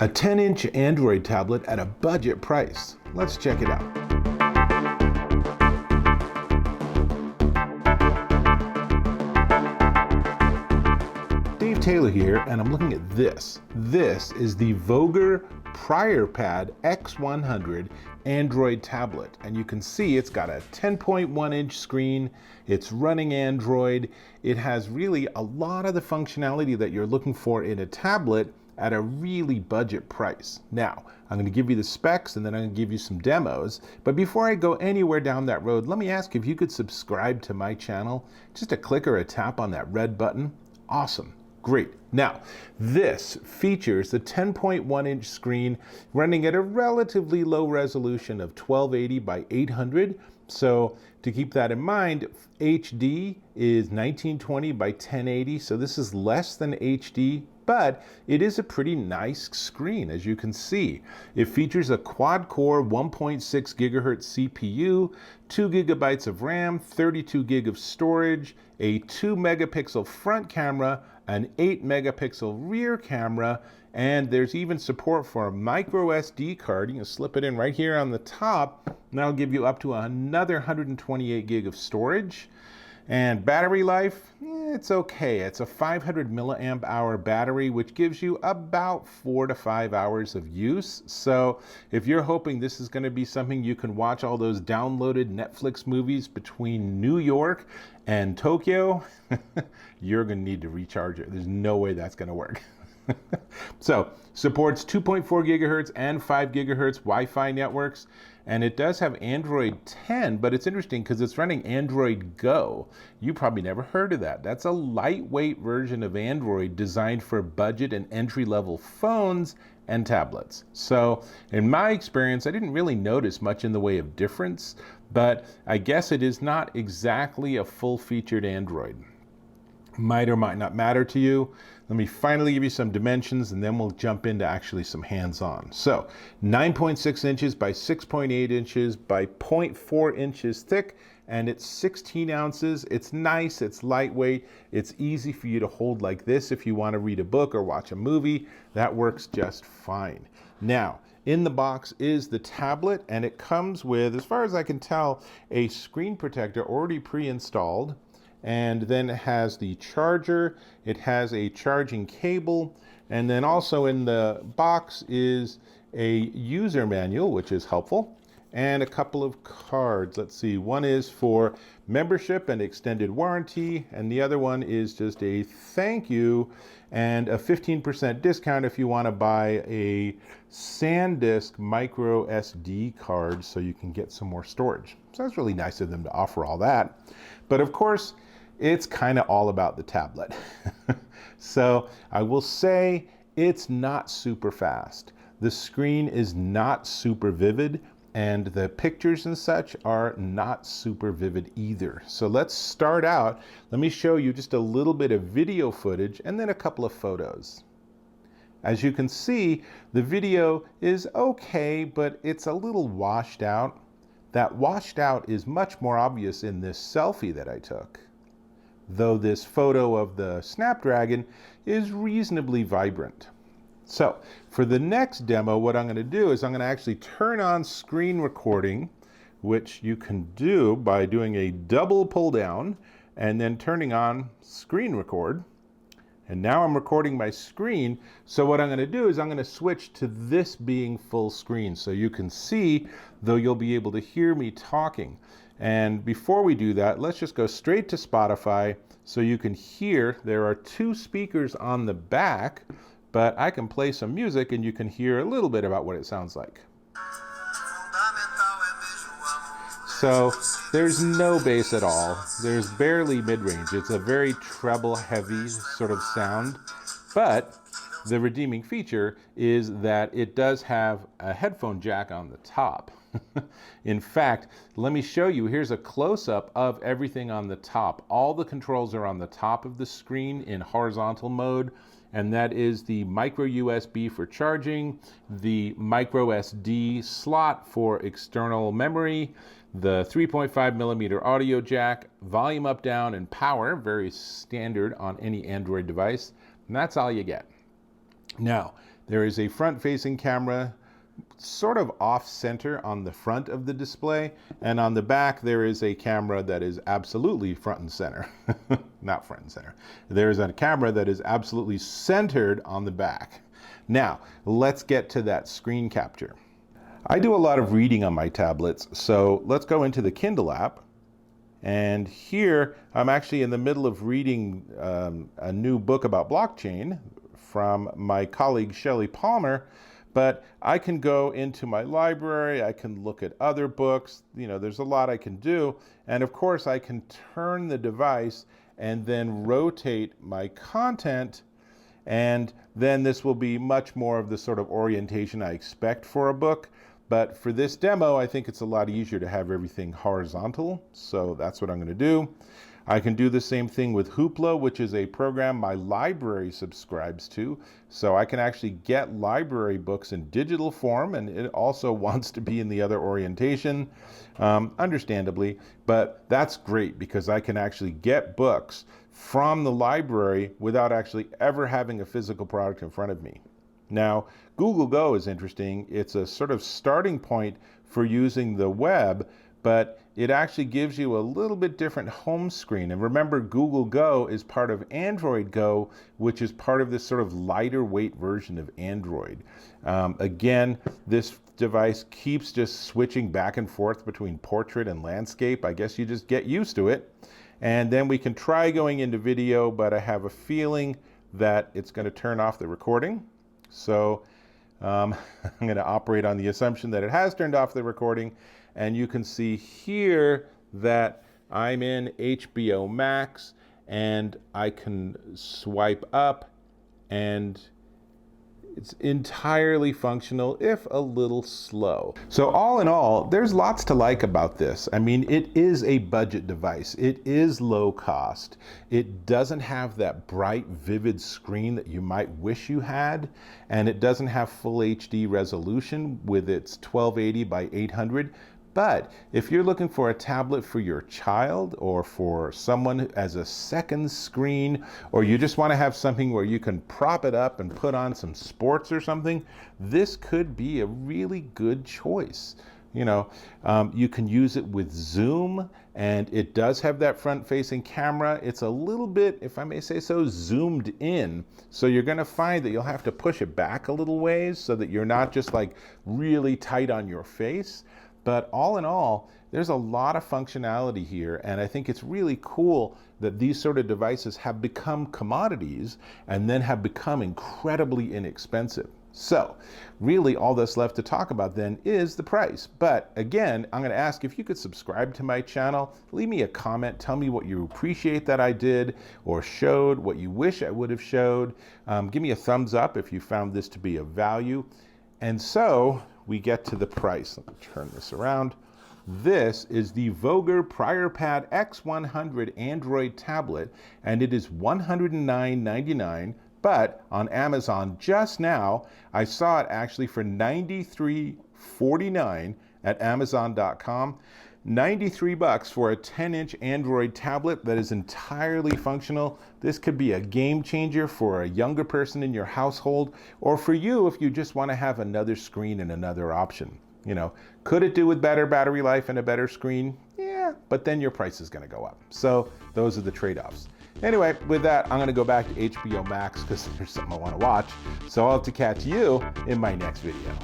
A 10-inch Android tablet at a budget price. Let's check it out. Dave Taylor here, and I'm looking at this. This is the Voger PriorPad X100 Android tablet, and you can see it's got a 10.1-inch screen. It's running Android. It has really a lot of the functionality that you're looking for in a tablet at a really budget price. Now, I'm going to give you the specs and then I'm going to give you some demos. But before I go anywhere down that road, let me ask if you could subscribe to my channel. Just a click or a tap on that red button. Awesome. Great. Now, this features the 10.1-inch screen running at a relatively low resolution of 1280 by 800. So to keep that in mind, HD is 1920 by 1080. So this is less than HD, but it is a pretty nice screen, as you can see. It features a quad-core 1.6 gigahertz CPU, 2 gigabytes of RAM, 32 gig of storage, a 2 megapixel front camera, an 8 megapixel rear camera, and there's even support for a micro SD card. You can slip it in right here on the top, and that'll give you up to another 128 gig of storage. And battery life, it's okay. It's a 500 milliamp hour battery, which gives you about 4 to 5 hours of use. So if you're hoping this is going to be something you can watch all those downloaded Netflix movies between New York and Tokyo, you're going to need to recharge it. There's no way that's going to work. So, supports 2.4 gigahertz and 5 gigahertz Wi-Fi networks, and it does have Android 10, but it's interesting because it's running Android Go. You probably never heard of that. That's a lightweight version of Android designed for budget and entry-level phones and tablets. So, in my experience, I didn't really notice much in the way of difference, but I guess it is not exactly a full-featured Android. Might or might not matter to you. Let me finally give you some dimensions and then we'll jump into actually some hands-on. So 9.6 inches by 6.8 inches by 0.4 inches thick, and it's 16 ounces. It's nice, it's lightweight, it's easy for you to hold like this if you want to read a book or watch a movie. That works just fine. Now, in the box is the tablet, and it comes with, as far as I can tell, a screen protector already pre-installed. And then it has the charger, it has a charging cable, and then also in the box is a user manual, which is helpful, and a couple of cards. Let's see, one is for membership and extended warranty, and the other one is just a thank you and a 15% discount if you want to buy a SanDisk micro SD card so you can get some more storage. So that's really nice of them to offer all that. But of course, it's kind of all about the tablet. So I will say it's not super fast. The screen is not super vivid, and the pictures and such are not super vivid either. So let's start out. Let me show you just a little bit of video footage and then a couple of photos. As you can see, the video is okay, but it's a little washed out. That washed out is much more obvious in this selfie that I took, though this photo of the Snapdragon is reasonably vibrant. So for the next demo, what I'm going to do is I'm going to actually turn on screen recording, which you can do by doing a double pull down and then turning on screen record. And now I'm recording my screen. So what I'm going to do is I'm going to switch to this being full screen so you can see, though you'll be able to hear me talking. And before we do that, let's just go straight to Spotify so you can hear. There are 2 speakers on the back, but I can play some music and you can hear a little bit about what it sounds like. So there's no bass at all. There's barely mid-range. It's a very treble heavy sort of sound, but the redeeming feature is that it does have a headphone jack on the top. In fact, let me show you. Here's a close-up of everything on the top. All the controls are on the top of the screen in horizontal mode, and that is the micro USB for charging, the micro SD slot for external memory, the 3.5 millimeter audio jack, volume up, down, and power, very standard on any Android device, and that's all you get. Now, There is a front-facing camera sort of off-center on the front of the display, and on the back there is a camera that is absolutely front and center. Not front and center. There is a camera that is absolutely centered on the back. Now, let's get to that screen capture. I do a lot of reading on my tablets, so let's go into the Kindle app. And here, I'm actually in the middle of reading a new book about blockchain from my colleague Shelley Palmer, but I can go into my library, I can look at other books, there's a lot I can do. And of course, I can turn the device and then rotate my content, and then this will be much more of the sort of orientation I expect for a book. But for this demo, I think it's a lot easier to have everything horizontal, so that's what I'm going to do. I can do the same thing with Hoopla, which is a program my library subscribes to, so I can actually get library books in digital form, and it also wants to be in the other orientation, understandably, but that's great because I can actually get books from the library without actually ever having a physical product in front of me. Now, Google Go is interesting. It's a sort of starting point for using the web, but it actually gives you a little bit different home screen. And remember, Google Go is part of Android Go, which is part of this sort of lighter weight version of Android. Again, this device keeps just switching back and forth between portrait and landscape. I guess you just get used to it. And then we can try going into video, but I have a feeling that it's going to turn off the recording. So I'm going to operate on the assumption that it has turned off the recording, and you can see here that I'm in HBO Max, and I can swipe up, and it's entirely functional, if a little slow. So all in all, there's lots to like about this. I mean, it is a budget device. It is low cost. It doesn't have that bright, vivid screen that you might wish you had, and it doesn't have full HD resolution with its 1280 by 800. But if you're looking for a tablet for your child or for someone as a second screen, or you just want to have something where you can prop it up and put on some sports or something, this could be a really good choice. You can use it with Zoom, and it does have that front-facing camera. It's a little bit, if I may say so, zoomed in. So you're going to find that you'll have to push it back a little ways so that you're not just like really tight on your face. But all in all, there's a lot of functionality here, and I think it's really cool that these sort of devices have become commodities and then have become incredibly inexpensive. So really all that's left to talk about then is the price. But again, I'm going to ask if you could subscribe to my channel, leave me a comment, tell me what you appreciate that I did or showed, what you wish I would have showed. Give me a thumbs up if you found this to be of value. And so we get to the price. Let me turn this around. This is the Voger PriorPad X100 Android tablet, and it is $109.99. But on Amazon just now, I saw it actually for $93.49 at Amazon.com. $93 for a 10-inch Android tablet that is entirely functional. This could be a game changer for a younger person in your household, or for you if you just want to have another screen and another option. Could it do with better battery life and a better screen? Yeah, but then your price is going to go up. So those are the trade-offs. Anyway, with that, I'm going to go back to HBO Max because there's something I want to watch. So I'll have to catch you in my next video.